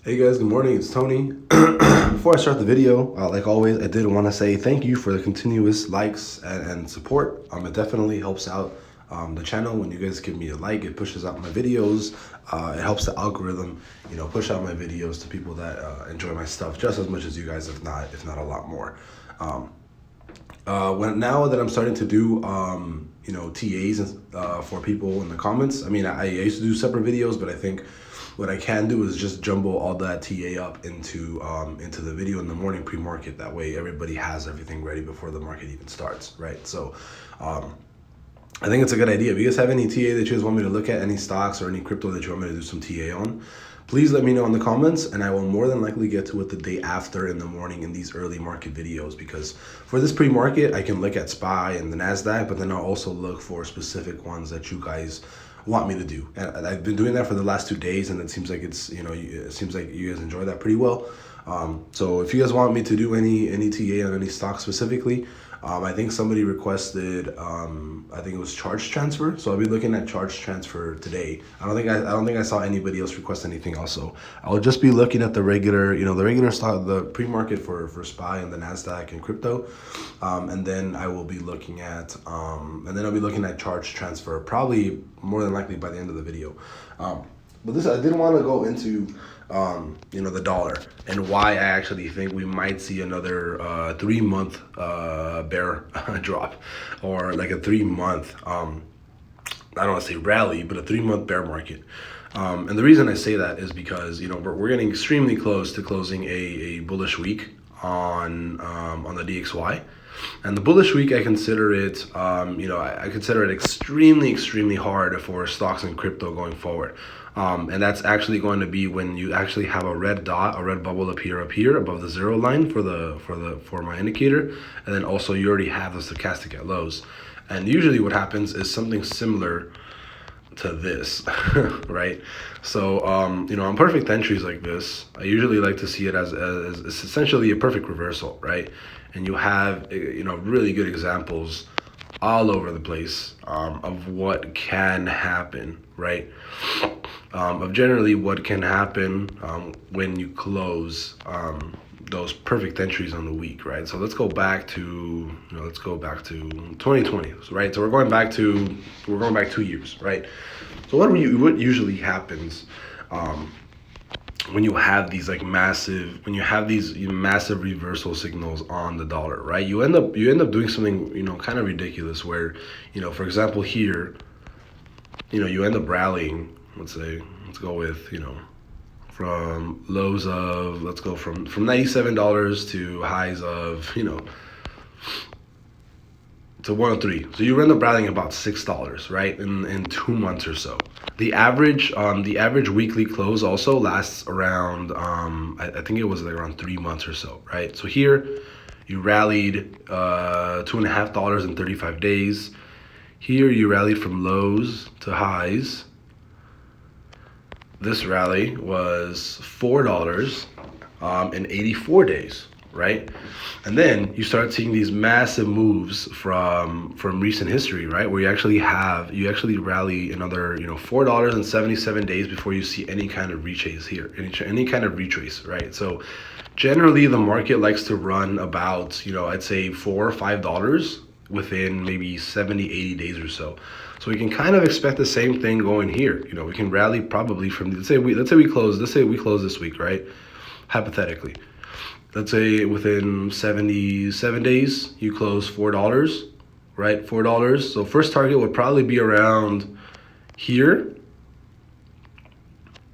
Hey guys, good morning. It's Tony. Before I start the video, like always, I did want to say thank you for the continuous likes and support. It definitely helps out the channel when you guys give me a like. It pushes out my videos. It helps the algorithm, push out my videos to people that enjoy my stuff just as much as you guys, if not a lot more. Now that I'm starting to do, TAs for people in the comments. I mean, I used to do separate videos, but I think what I can do is just jumble all that TA up into the video in the morning pre-market. That way, everybody has everything ready before the market even starts, right? So, I think it's a good idea. If you guys have any TA that you guys want me to look at, any stocks or any crypto that you want me to do some TA on, please let me know in the comments, and I will more than likely get to it the day after in the morning in these early market videos, because for this pre-market, I can look at SPY and the NASDAQ, but then I'll also look for specific ones that you guys want me to do. And I've been doing that for the last 2 days, and it seems like it seems like you guys enjoy that pretty well. So if you guys want me to do any TA on any stock specifically, I think somebody requested, I think it was charge transfer. So I'll be looking at charge transfer today. I don't think I saw anybody else request anything else. So I'll just be looking at the regular, the regular stock, the pre-market for SPY and the NASDAQ and crypto. And then I will be looking at, charge transfer, probably more than likely by the end of the video. But this, I did want to go into, the dollar and why I actually think we might see another 3-month bear drop, or like a 3-month, I don't want to say rally, but a 3-month bear market. And the reason I say that is because, we're getting extremely close to closing a bullish week on the DXY. And the bullish week, I consider it, I consider it extremely hard for stocks and crypto going forward. And that's actually going to be when you actually have a red dot, a red bubble appear up here above the zero line for my indicator, and then also you already have the stochastic at lows. And usually what happens is something similar to this, right? So, on perfect entries like this, I usually like to see it as essentially a perfect reversal, right? And you have, really good examples all over the place of what can happen, right? Of generally what can happen when you close those perfect entries on the week, right? So let's go back to 2020, right? So we're going back 2 years, right? So what usually happens when you have these massive reversal signals on the dollar, right? You end up doing something kind of ridiculous where, for example here, you end up rallying. Let's go with from lows of, let's go from $97 to highs of to 103. So you end up rallying about $6, right, in 2 months or so. The average weekly close also lasts around I think it was like around 3 months or so, right? So here you rallied $2.50 in 35 days. Here you rallied from lows to highs. This rally was $4 in 84 days, right? And then you start seeing these massive moves from recent history, right? Where you actually rally another $4 in 77 days before you see any kind of retrace here, any kind of retrace, right? So generally the market likes to run about I'd say $4 or $5 within maybe 70, 80 days or so. So we can kind of expect the same thing going here. We can rally probably from, let's say we close this week, right? Hypothetically. Let's say within 77 days, you close $4, right? $4. So first target would probably be around here.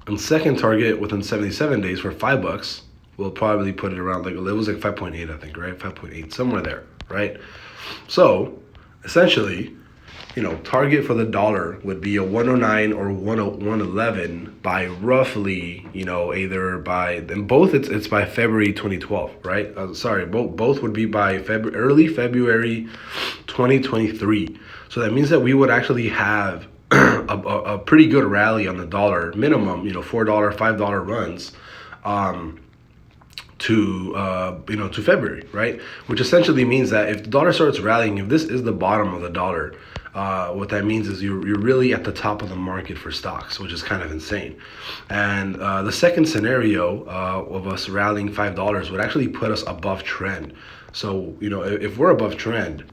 And second target within 77 days for $5, we'll probably put it around, like, it was like 5.8, I think, right? 5.8, somewhere there, right? So essentially, target for the dollar would be a 109 or 111 by roughly, either by, and both it's by February 2012, right? Both would be by early February 2023. So that means that we would actually have a pretty good rally on the dollar, minimum, $4, $5 runs, to February, right? Which essentially means that if the dollar starts rallying, if this is the bottom of the dollar, what that means is you're really at the top of the market for stocks, which is kind of insane. And the second scenario of us rallying $5 would actually put us above trend. So, if we're above trend,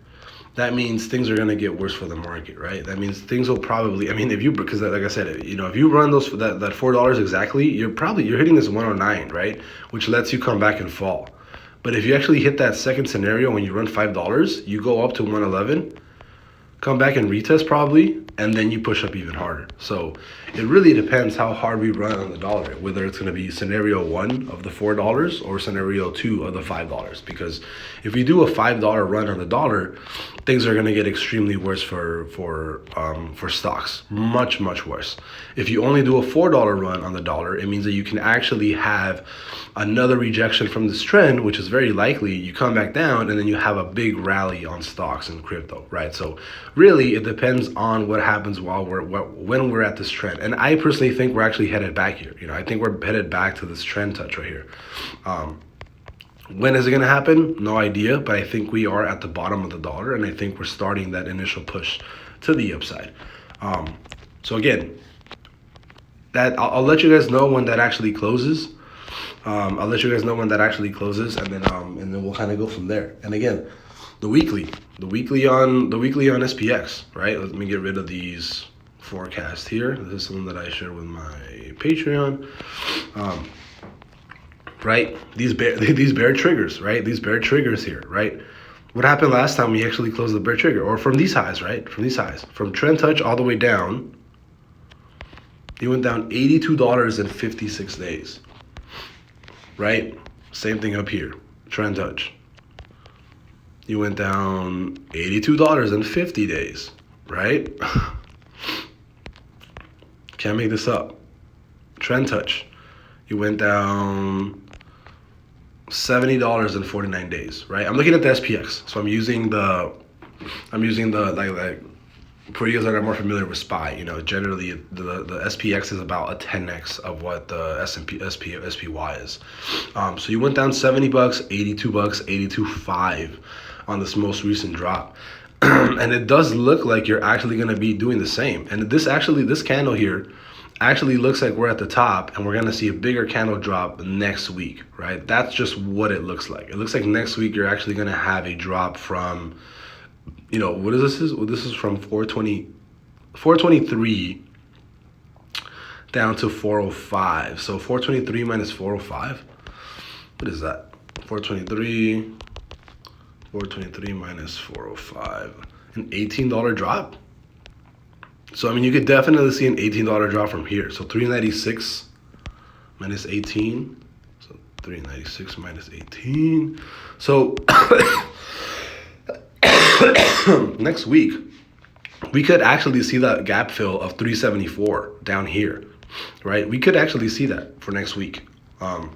that means things are going to get worse for the market, right? That means things will probably, because like I said, if you run that $4 exactly, you're hitting this 109, right? Which lets you come back and fall. But if you actually hit that second scenario when you run $5, you go up to 111, come back and retest probably, and then you push up even harder. So it really depends how hard we run on the dollar, whether it's going to be scenario 1 of the $4 or scenario 2 of the $5. Because if we do a $5 run on the dollar, things are going to get extremely worse for stocks, much worse. If you only do a $4 run on the dollar, it means that you can actually have another rejection from this trend, which is very likely. You come back down and then you have a big rally on stocks and crypto, right? So really it depends on what happens when we're at this trend. And I personally think we're actually headed back here. I think we're headed back to this trend touch right here. When is it going to happen? No idea, but I think we are at the bottom of the dollar, and I think we're starting that initial push to the upside. So again, that I'll let you guys know when that actually closes. I'll let you guys know when that actually closes, and then we'll kind of go from there. And again, the weekly on SPX, right? Let me get rid of these forecasts here. This is something that I share with my Patreon. Right? These bear triggers, right? These bear triggers here, right? What happened last time we actually closed the bear trigger, or from these highs, right? From trend touch all the way down, you went down $82 in 56 days, right? Same thing up here, trend touch. You went down $82 in 50 days, right? Can't make this up. Trend touch. You went down $70 in 49 days, right? I'm looking at the SPX, so I'm using the like for you guys that are more familiar with SPY, generally the SPX is about a 10x of what the SPY is. So you went down $70, $82, $82.5 on this most recent drop. And it does look like you're actually going to be doing the same. And this candle here actually looks like we're at the top, and we're going to see a bigger candle drop next week, right? That's just what it looks like. It looks like next week you're actually going to have a drop from, what is this? Well, this is from 423 down to 405. So 423 minus 405, what is that? 423 minus 405, an $18 drop. So, you could definitely see an $18 drop from here. So 396 minus 18. So 396 minus 18. So next week, we could actually see that gap fill of 374 down here, right? We could actually see that for next week. And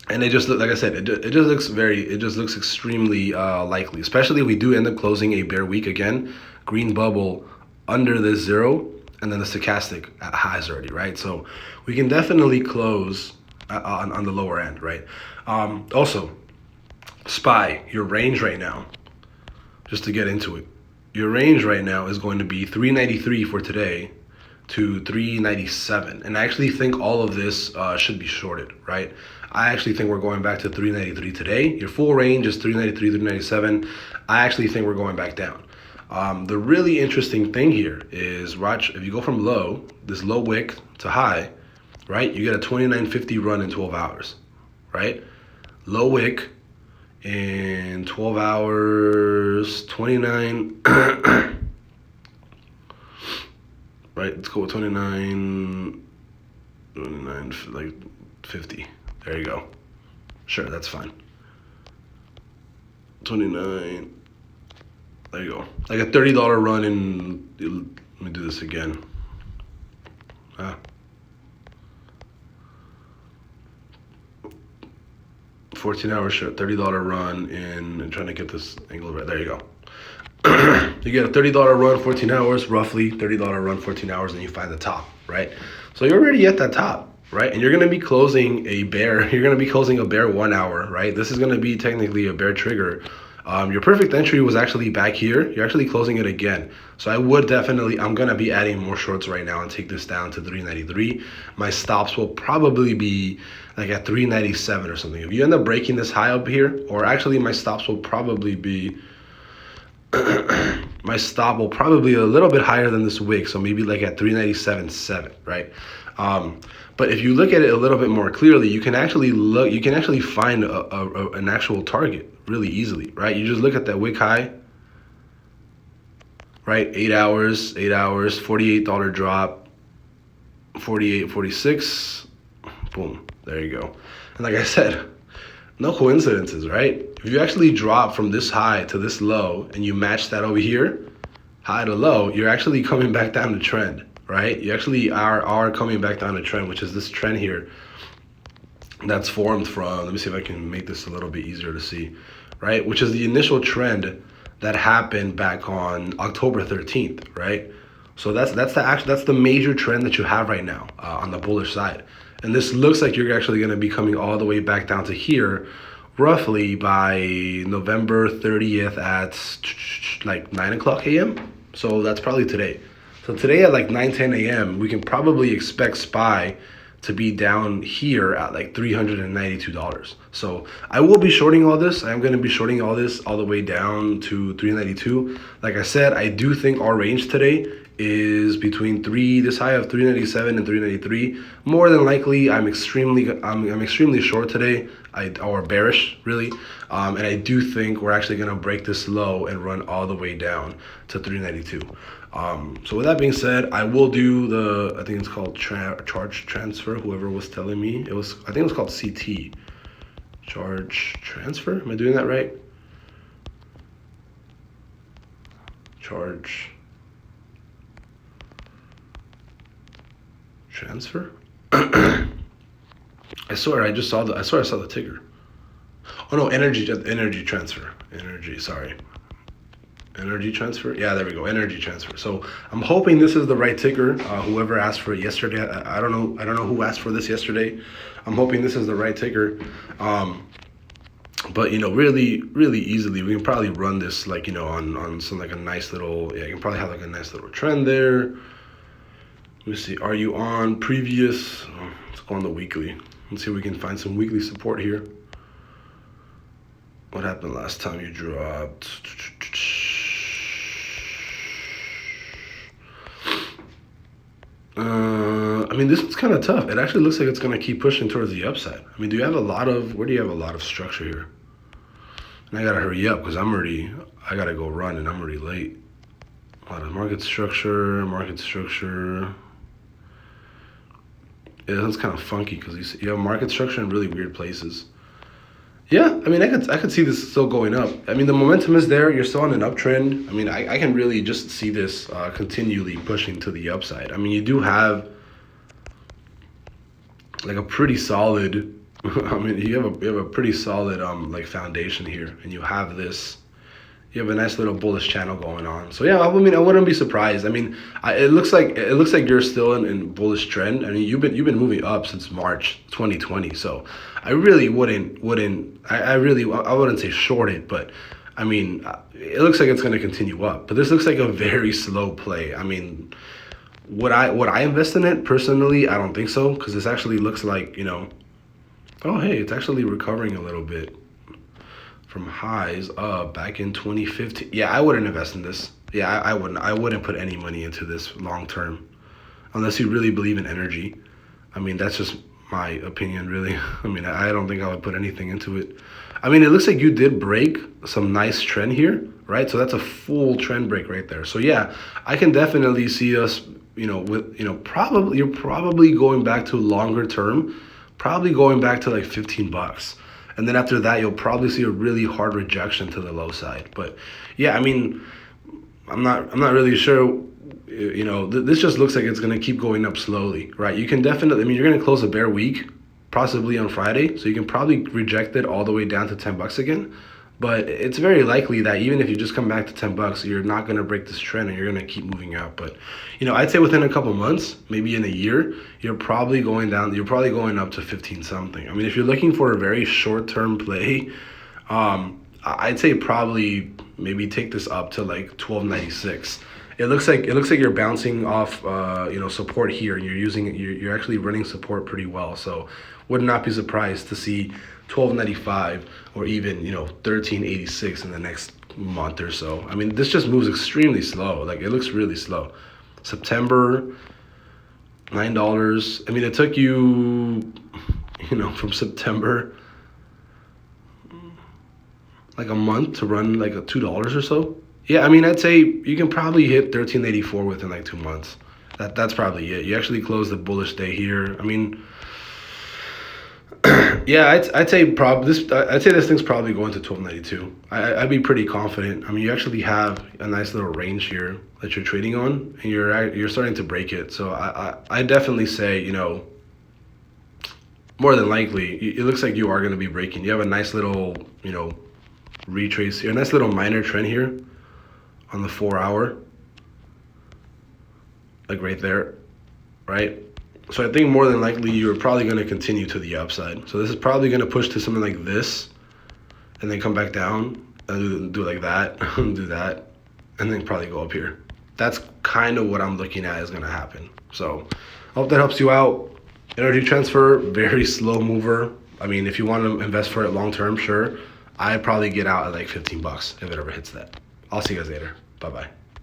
it just, like I said, it just looks extremely likely, especially if we do end up closing a bear week again, green bubble under this zero, and then the stochastic at highs already, right? So we can definitely close on the lower end, right? Also, SPY, your range right now, just to get into it, your range right now is going to be 393 for today to 397. And I actually think all of this should be shorted, right? I actually think we're going back to 393 today. Your full range is 393, 397. I actually think we're going back down. The really interesting thing here is, watch, if you go from low, this low wick to high, right? You get a 29.50 run in 12 hours, right? Low wick in 12 hours, 29, right? Let's go with 29, like 50. There you go. Sure, that's fine. 29. There you go. Like a $30 run in, let me do this again. 14 hours short, $30 run in, I'm trying to get this angle right. There you go. You get a $30 run, 14 hours, roughly $30 run, 14 hours, and you find the top, right? So you're already at that top, right? And you're going to be closing a bear. You're going to be closing a bear 1 hour, right? This is going to be technically a bear trigger Your perfect entry was actually back here. You're actually closing it again. So I would definitely, I'm going to be adding more shorts right now and take this down to 393. My stops will probably be like at 397 or something. If you end up breaking this high up here, or actually my stops will probably be, my stop will probably be a little bit higher than this wick. So maybe like at 397.7, right? But if you look at it a little bit more clearly, you can actually find an actual target really easily, right? You just look at that wick high, right? 8 hours, $48 drop, 48, 46, boom, there you go. And like I said, no coincidences, right? If you actually drop from this high to this low and you match that over here, high to low, you're actually coming back down to trend, right? You actually are coming back down to trend, which is this trend here that's formed from, let me see if I can make this a little bit easier to see, right? Which is the initial trend that happened back on October 13th, right? So that's the major trend that you have right now on the bullish side. And this looks like you're actually going to be coming all the way back down to here roughly by November 30th at like 9 o'clock a.m. So that's probably today. So today at like 9:10 a.m., we can probably expect SPY to be down here at like $392. So I will be shorting all this. I'm going to be shorting all this all the way down to 392. Like I said, I do think our range today is between this high of 397 and 393. More than likely, I'm extremely short today, or bearish really, and I do think we're actually gonna break this low and run all the way down to 392. So with that being said, I will do I think it's called charge transfer. Whoever was telling me I think it was called CT, charge transfer. Am I doing that right? Charge transfer. I swear I saw the ticker. Oh no, energy transfer. Energy transfer. Yeah, there we go. Energy transfer. So I'm hoping this is the right ticker. Whoever asked for it yesterday, I don't know who asked for this yesterday. I'm hoping this is the right ticker. But really, really easily, we can probably run this like on some like a nice little. Yeah, you can probably have like a nice little trend there. Let me see. Are you on previous? Let's go on the weekly. Let's see if we can find some weekly support here. What happened last time you dropped? I mean, this is kind of tough. It actually looks like it's going to keep pushing towards the upside. I mean, where do you have a lot of structure here? And I got to hurry up because I got to go run and I'm already late. A lot of market structure. Yeah, that's kind of funky because you have market structure in really weird places. Yeah, I mean, I could see this still going up. I mean, the momentum is there. You're still on an uptrend. I mean, I can really just see this continually pushing to the upside. I mean, you do have like a pretty solid. I mean, you have a pretty solid like foundation here, and you have this. You have a nice little bullish channel going on. So yeah, I mean, I wouldn't be surprised. I mean, it looks like you're still in bullish trend. I mean, you've been moving up since March 2020. So I really wouldn't I wouldn't say short it, but I mean, it looks like it's going to continue up. But this looks like a very slow play. I mean, would I invest in it personally? I don't think so, because this actually looks like oh hey, it's actually recovering a little bit from highs back in 2015. Yeah, I wouldn't invest in this. Yeah, I wouldn't put any money into this long term unless you really believe in energy. I mean, that's just my opinion, really. I mean, I don't think I would put anything into it. I mean, it looks like you did break some nice trend here, right? So that's a full trend break right there. So yeah, I can definitely see us, probably you're probably going back to longer term, probably going back to like $15. And then after that, you'll probably see a really hard rejection to the low side. But yeah, I mean, I'm not really sure. This just looks like it's going to keep going up slowly, right? You can definitely, I mean, you're going to close a bear week, possibly on Friday. So you can probably reject it all the way down to $10 again. But it's very likely that even if you just come back to $10, you're not going to break this trend and you're going to keep moving out. But, I'd say within a couple months, maybe in a year, you're probably going up to 15 something. I mean, if you're looking for a very short-term play, I I'd say probably maybe take this up to like 1296. It looks like you're bouncing off support here, and you're actually running support pretty well. So would not be surprised to see 1295 or even 1386 in the next month or so. I mean, this just moves extremely slow. Like, it looks really slow. September, $9. I mean, it took you from September like a month to run like a $2 or so. Yeah, I mean, I'd say you can probably hit 1384 within like 2 months. That's probably it. You actually close the bullish day here. I mean, yeah, I'd say this thing's probably going to 1292. I'd be pretty confident. I mean, you actually have a nice little range here that you're trading on, and you're starting to break it. So I definitely say, more than likely, it looks like you are going to be breaking. You have a nice little retrace here, a nice little minor trend here on the 4 hour, like right there, right? So I think more than likely you're probably going to continue to the upside. So this is probably going to push to something like this, and then come back down and do like that, do that, and then probably go up here. That's kind of what I'm looking at is going to happen. So I hope that helps you out. Energy transfer, very slow mover. I mean, if you want to invest for it long term, sure. I'd probably get out at like $15 if it ever hits that. I'll see you guys later. Bye-bye.